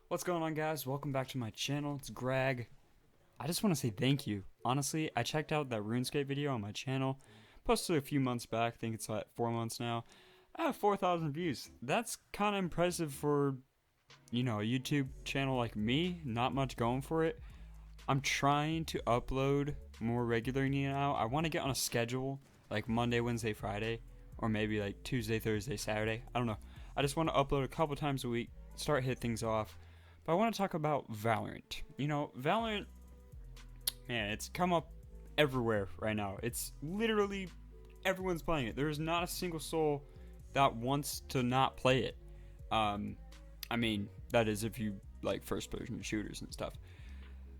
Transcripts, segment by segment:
What's going on, guys? Welcome back to my channel. It's Greg. I just want to say thank you. Honestly, I checked out that RuneScape video on my channel. Posted a few months back. I think it's like 4 months now. I have 4,000 views. That's kind of impressive for, a YouTube channel like me. Not much going for it. I'm trying to upload more regularly now. I want to get on a schedule like Monday, Wednesday, Friday, or maybe like Tuesday, Thursday, Saturday. I don't know. I just want to upload a couple times a week, start hit things off. But I want to talk about Valorant. Valorant, man, it's come up everywhere right now. It's literally everyone's playing it. There is not a single soul that wants to not play it. That is if you like first-person shooters and stuff.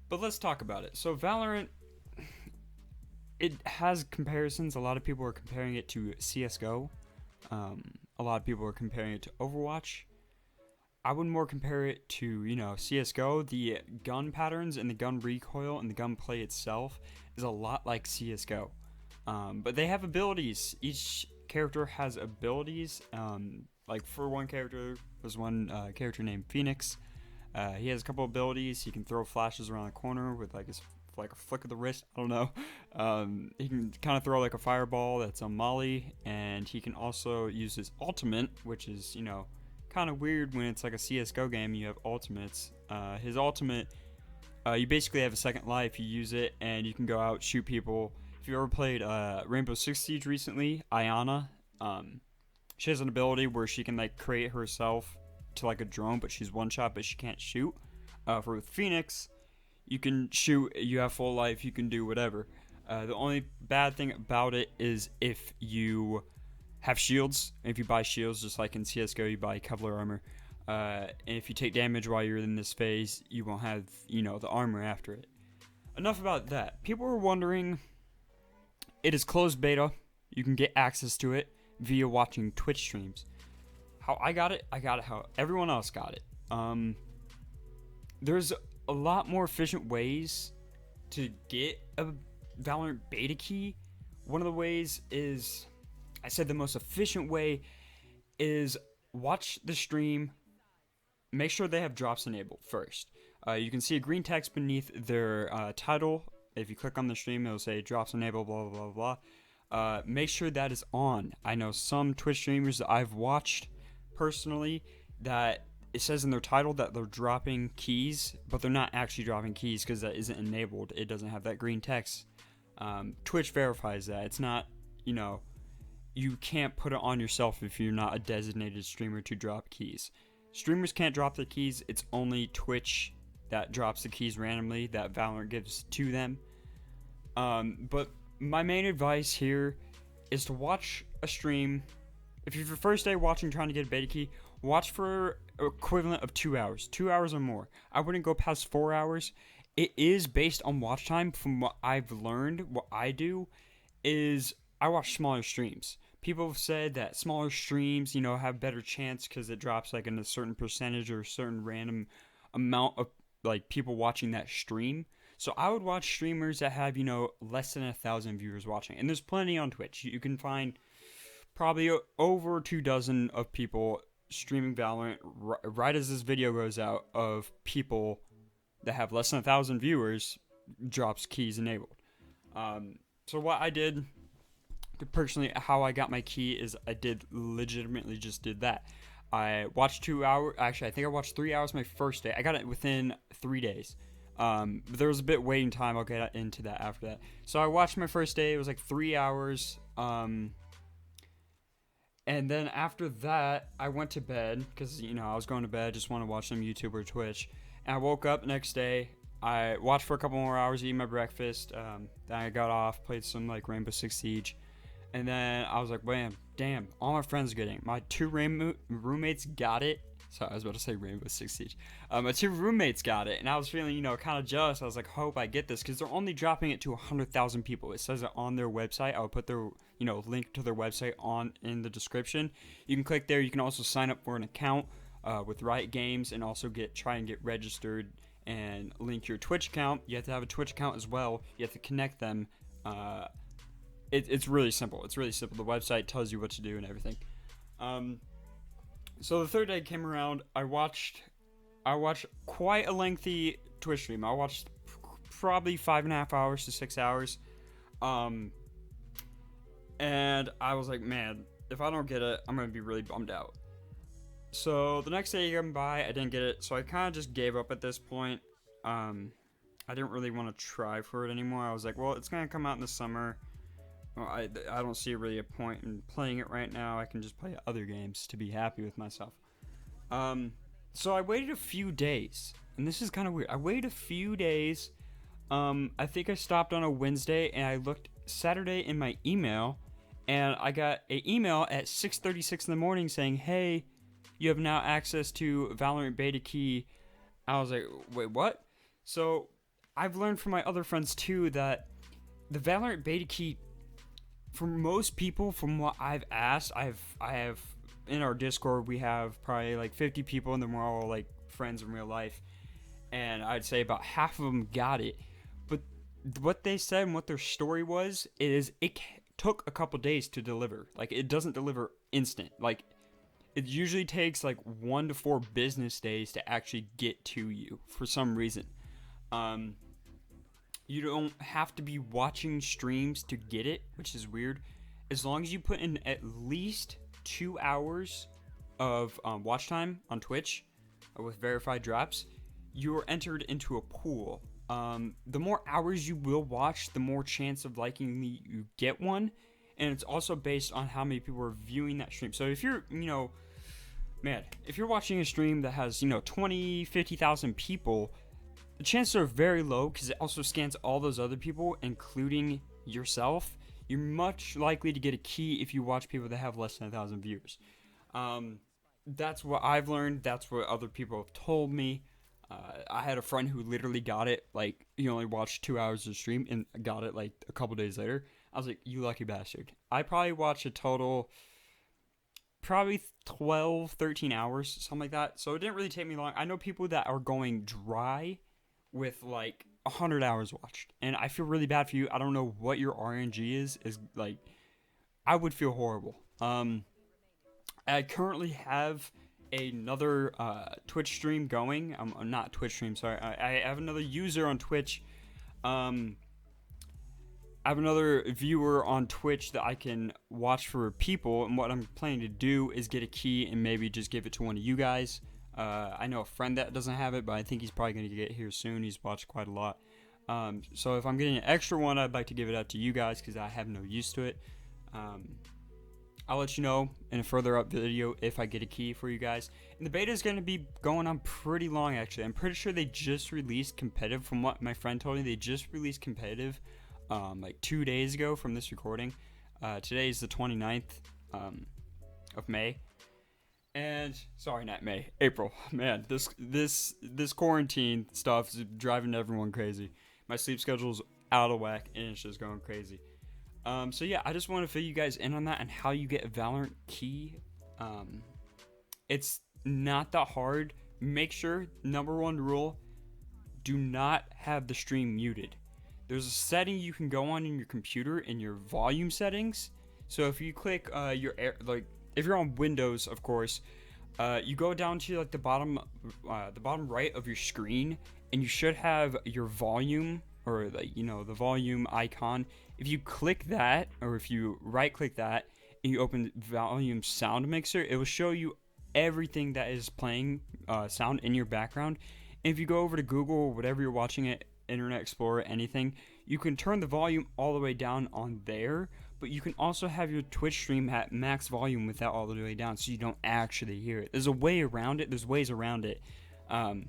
But let's talk about it. So Valorant, it has comparisons. A lot of people are comparing it to CSGO. A lot of people are comparing it to Overwatch. I would more compare it to, CSGO. The gun patterns and the gun recoil and the gunplay itself is a lot like CSGO. But they have abilities. Each character has abilities. Like for one character, there's one character named Phoenix. He has a couple abilities. He can throw flashes around the corner with like a flick of the wrist. I don't know. He can kind of throw like a fireball that's on Molly, and he can also use his ultimate, which is kind of weird when it's like a CSGO game. You have ultimates. His ultimate, you basically have a second life. You use it, and you can go out shoot people. If you ever played Rainbow Six Siege recently, Ayana, she has an ability where she can like create herself to like a drone, but she's one shot, but she can't shoot. For Phoenix, you can shoot. You have full life. You can do whatever. The only bad thing about it is if you have shields. If you buy shields, just like in CSGO, you buy Kevlar armor. And if you take damage while you're in this phase, you won't have, the armor after it. Enough about that. People were wondering, it is closed beta. You can get access to it via watching Twitch streams. How I got it how everyone else got it. There's a lot more efficient ways to get a Valorant beta key. One of the ways is, I said the most efficient way is watch the stream, make sure they have drops enabled first. You can see a green text beneath their title. If you click on the stream, it'll say drops enabled, blah, blah, blah, blah. Make sure that is on. I know some Twitch streamers that I've watched personally that it says in their title that they're dropping keys, but they're not actually dropping keys because that isn't enabled. It doesn't have that green text. Twitch verifies that. It's not, you can't put it on yourself if you're not a designated streamer to drop keys. Streamers can't drop their keys. It's only Twitch that drops the keys randomly that Valorant gives to them. But my main advice here is to watch a stream. If you're your first day watching trying to get a beta key, watch for equivalent of 2 hours. 2 hours or more. I wouldn't go past 4 hours. It is based on watch time. From what I've learned, what I do is I watch smaller streams. People have said that smaller streams, have better chance because it drops like in a certain percentage or a certain random amount of like people watching that stream. So I would watch streamers that have, less than 1,000 viewers watching. And there's plenty on Twitch. You can find probably over 24 of people streaming Valorant right as this video goes out of people that have less than 1,000 viewers drops keys enabled. So what I did personally, how I got my key is I legitimately just did that. I watched 2 hours. Actually, I think I watched 3 hours my first day. I got it within 3 days. But there was a bit waiting time. I'll get into that after that. So I watched my first day. It was like 3 hours. And then after that, I went to bed because, I was going to bed. Just want to watch some YouTube or Twitch. And I woke up next day. I watched for a couple more hours, eating my breakfast. Then I got off, played some like Rainbow Six Siege. And then I was like, wham, damn, all my friends are getting it. My two roommates got it. Sorry, I was about to say Rainbow Six Siege. My two roommates got it, and I was feeling, kind of jealous. I was like, hope I get this, because they're only dropping it to 100,000 people. It says it on their website. I'll put their, link to their website in the description. You can click there. You can also sign up for an account with Riot Games, and also try and get registered and link your Twitch account. You have to have a Twitch account as well. You have to connect them. It's really simple. It's really simple. The website tells you what to do and everything. So the third day came around. I watched I watched quite a lengthy Twitch stream. I watched probably 5.5 hours to 6 hours. And I was like, man, if I don't get it, I'm gonna be really bummed out. So the next day came by, I didn't get it, so I kind of just gave up at this point. I didn't really want to try for it anymore. I was like, well, it's gonna come out in the summer. Well, I don't see really a point in playing it right now. I can just play other games to be happy with myself. So I waited a few days, and this is kind of weird. I waited a few days. I think I stopped on a Wednesday, and I looked Saturday in my email, and I got an email at 6:36 in the morning saying, hey, you have now access to Valorant beta key. I was like, wait, what? So I've learned from my other friends too that the Valorant beta key, for most people, from what I've asked, I have in our Discord, we have probably like 50 people, and then we're all like friends in real life, and I'd say about half of them got it. But what they said and what their story was is it took a couple days to deliver. Like, it doesn't deliver instant. Like, it usually takes like 1 to 4 business days to actually get to you for some reason. You don't have to be watching streams to get it, which is weird. As long as you put in at least 2 hours of watch time on Twitch with verified drops, you are entered into a pool. The more hours you will watch, the more chance of likely you get one. And it's also based on how many people are viewing that stream. So if you're, if you're watching a stream that has, 20, 50,000 people, the chances are very low because it also scans all those other people, including yourself. You're much likely to get a key if you watch people that have less than 1,000 viewers. That's what I've learned. That's what other people have told me. I had a friend who literally got it, like, he only watched 2 hours of stream and got it, like, a couple days later. I was like, you lucky bastard. I probably watched a total, probably 12, 13 hours, something like that. So it didn't really take me long. I know people that are going dry with, like, 100 hours watched. And I feel really bad for you. I don't know what your RNG is like, I would feel horrible. I currently have another Twitch stream going. Not Twitch stream, sorry. I have another user on Twitch. I have another viewer on Twitch that I can watch for people, and what I'm planning to do is get a key and maybe just give it to one of you guys. I know a friend that doesn't have it, but I think he's probably going to get here soon. He's watched quite a lot. So if I'm getting an extra one, I'd like to give it out to you guys because I have no use to it. I'll let you know in a further up video if I get a key for you guys. And the beta is going to be going on pretty long, actually. I'm pretty sure they just released competitive. From what my friend told me, they just released competitive like 2 days ago from this recording. Today is the 29th of May. And sorry, not May, April. Man, this quarantine stuff is driving everyone crazy. My sleep schedule's out of whack, and it's just going crazy. So yeah, I just want to fill you guys in on that and how you get a Valorant key. It's not that hard. Make sure, number one rule, do not have the stream muted. There's a setting you can go on in your computer in your volume settings. So if you click if you're on Windows, of course, you go down to like the bottom right of your screen, and you should have your volume, or the volume icon. If you click that, or if you right click that and you open volume sound mixer, it will show you everything that is playing sound in your background. And if you go over to Google or whatever you're watching it, Internet Explorer, anything, you can turn the volume all the way down on there, but you can also have your Twitch stream at max volume without all the way down, so you don't actually hear it. There's a way around it. There's ways around it. And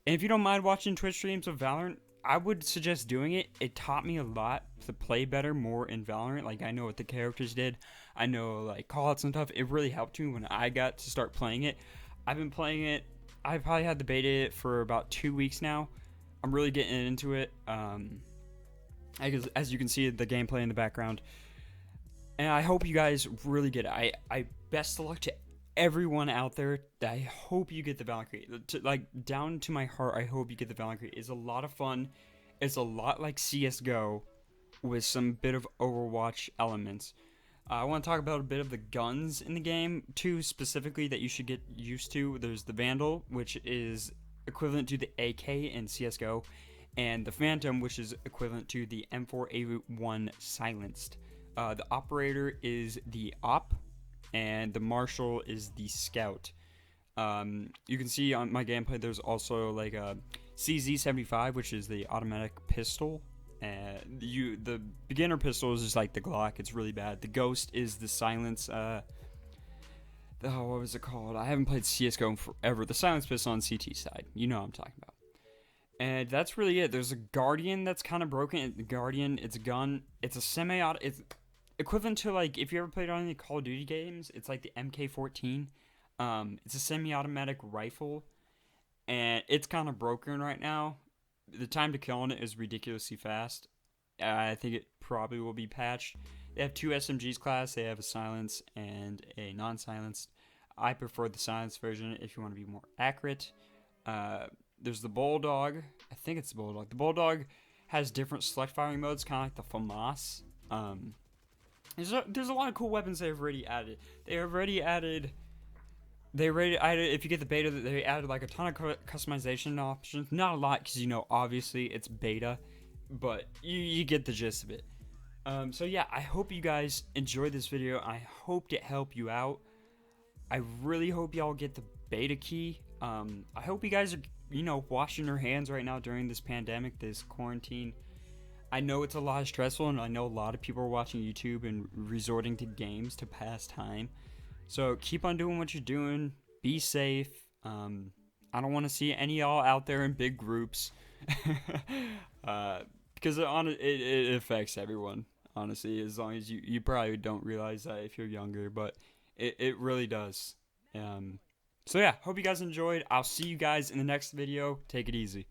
if you don't mind watching Twitch streams of Valorant, I would suggest doing it. It taught me a lot to play better, more in Valorant. Like, I know what the characters did. I know, like, callouts and stuff. It really helped me when I got to start playing it. I've been playing it. I've probably had the beta for about 2 weeks now. I'm really getting into it. As you can see, the gameplay in the background. And I hope you guys really get it. I best of luck to everyone out there. I hope you get the Valorant. Like, down to my heart, I hope you get the Valorant. It's a lot of fun. It's a lot like CSGO with some bit of Overwatch elements. I want to talk about a bit of the guns in the game, two specifically that you should get used to. There's the Vandal, which is equivalent to the AK in CSGO, and the Phantom, which is equivalent to the M4A1 silenced. The Operator is the Op, and the Marshal is the Scout. You can see on my gameplay there's also like a CZ75, which is the automatic pistol. The beginner pistol is just like the Glock. It's really bad. The Ghost is the silence. What was it called? I haven't played CS:GO in forever. The silence pistol on CT side. You know what I'm talking about. And that's really it. There's a Guardian that's kind of broken. The Guardian, it's a gun. It's a semi-auto. It's equivalent to like if you ever played on any Call of Duty games. It's like the MK14. It's a semi-automatic rifle, and it's kind of broken right now. The time to kill on it is ridiculously fast. I think it probably will be patched. They have two SMGs class. They have a silence and a non-silenced. I prefer the silenced version if you want to be more accurate. There's the Bulldog. I think it's the Bulldog. The Bulldog has different select firing modes, kind of like the FAMAS. There's a lot of cool weapons they've already added. They already added, if you get the beta, they added like a ton of customization options. Not a lot, because you know, obviously it's beta, but you get the gist of it. So yeah, I hope you guys enjoyed this video. I hope it helped you out. I really hope y'all get the beta key. I hope you guys are, washing your hands right now during this pandemic, this quarantine. I know it's a lot stressful, and I know a lot of people are watching YouTube and resorting to games to pass time. So keep on doing what you're doing. Be safe. I don't want to see any of y'all out there in big groups. Because it affects everyone, honestly, as long as you probably don't realize that if you're younger, but it really does. So yeah, hope you guys enjoyed. I'll see you guys in the next video. Take it easy.